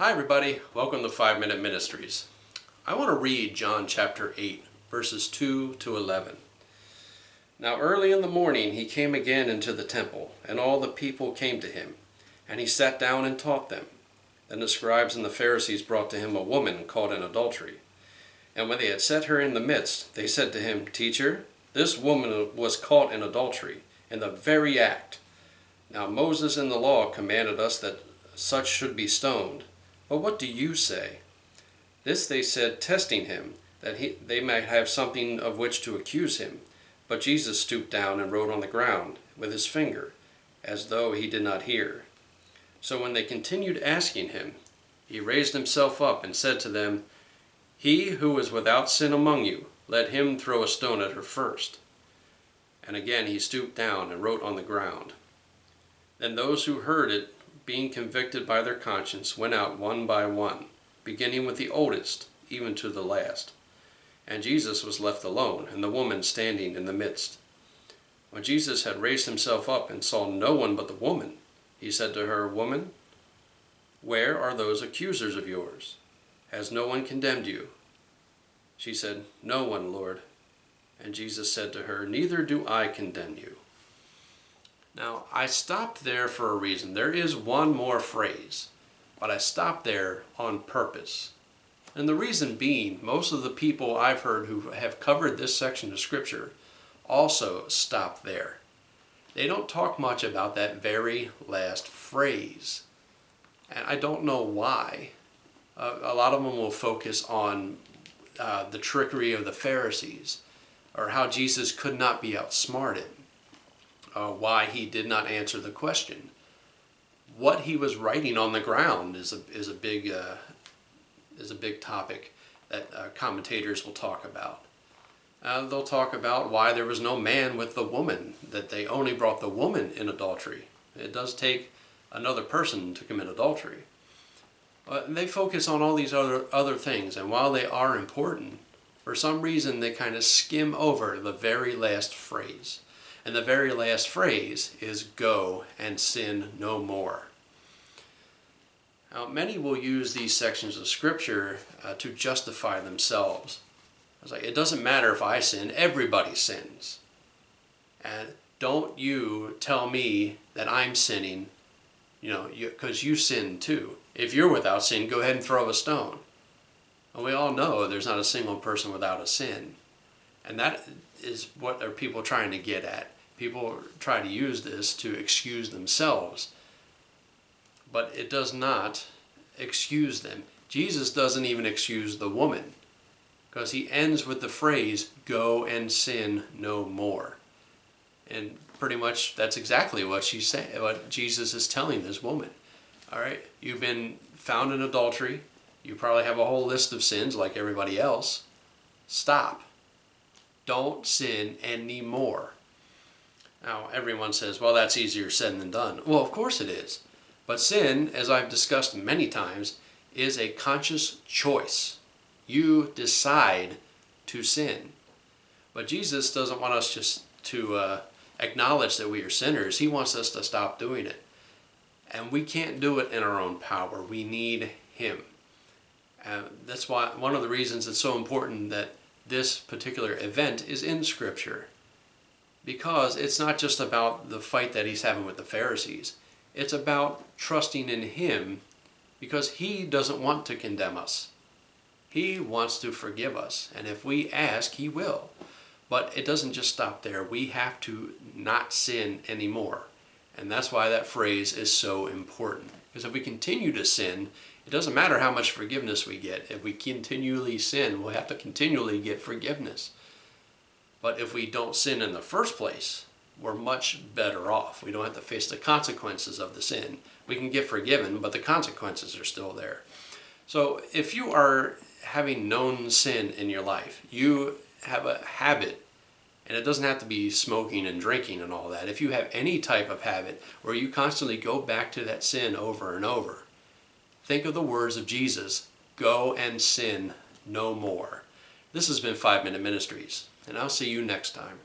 Hi everybody, welcome to 5-Minute Ministries. I want to read John chapter 8, verses 2 to 11. Now early in the morning he came again into the temple, and all the people came to him, and he sat down and taught them. Then the scribes and the Pharisees brought to him a woman caught in adultery. And when they had set her in the midst, they said to him, Teacher, this woman was caught in adultery, in the very act. Now Moses in the law commanded us that such should be stoned. But what do you say? This they said, testing him, that they might have something of which to accuse him. But Jesus stooped down and wrote on the ground with his finger, as though he did not hear. So when they continued asking him, he raised himself up and said to them, He who is without sin among you, let him throw a stone at her first. And again he stooped down and wrote on the ground. Then those who heard it, being convicted by their conscience, went out one by one, beginning with the oldest, even to the last. And Jesus was left alone, and the woman standing in the midst. When Jesus had raised himself up and saw no one but the woman, he said to her, Woman, where are those accusers of yours? Has no one condemned you? She said, No one, Lord. And Jesus said to her, Neither do I condemn you. Now, I stopped there for a reason. There is one more phrase, but I stopped there on purpose. And the reason being, most of the people I've heard who have covered this section of Scripture also stop there. They don't talk much about that very last phrase. And I don't know why. A lot of them will focus on the trickery of the Pharisees, or how Jesus could not be outsmarted. Why he did not answer the question. What he was writing on the ground is a big topic that commentators will talk about. They'll talk about why there was no man with the woman, that they only brought the woman in adultery. It does take another person to commit adultery. They focus on all these other things, and while they are important, for some reason they kind of skim over the very last phrase. And the very last phrase is, Go and sin no more. Now, many will use these sections of Scripture to justify themselves. It's like, it doesn't matter if I sin, everybody sins. And don't you tell me that I'm sinning, because you sin too. If you're without sin, go ahead and throw a stone. And we all know there's not a single person without a sin. And that is what are people trying to get at. People try to use this to excuse themselves. But it does not excuse them. Jesus doesn't even excuse the woman, because he ends with the phrase, Go and sin no more. And pretty much that's exactly what what Jesus is telling this woman. All right, you've been found in adultery. You probably have a whole list of sins like everybody else. Stop. Don't sin anymore. Now, everyone says, well, that's easier said than done. Well, of course it is. But sin, as I've discussed many times, is a conscious choice. You decide to sin. But Jesus doesn't want us just to acknowledge that we are sinners. He wants us to stop doing it. And we can't do it in our own power. We need Him. That's why one of the reasons it's so important that this particular event is in Scripture, because it's not just about the fight that he's having with the Pharisees. It's about trusting in Him, because He doesn't want to condemn us. He wants to forgive us, and if we ask, He will. But it doesn't just stop there. We have to not sin anymore, and that's why that phrase is so important. Because if we continue to sin, it doesn't matter how much forgiveness we get. If we continually sin, we'll have to continually get forgiveness. But if we don't sin in the first place, we're much better off. We don't have to face the consequences of the sin. We can get forgiven, but the consequences are still there. So if you are having known sin in your life, you have a habit, and it doesn't have to be smoking and drinking and all that. If you have any type of habit where you constantly go back to that sin over and over, think of the words of Jesus, Go and sin no more. This has been 5-Minute Ministries, and I'll see you next time.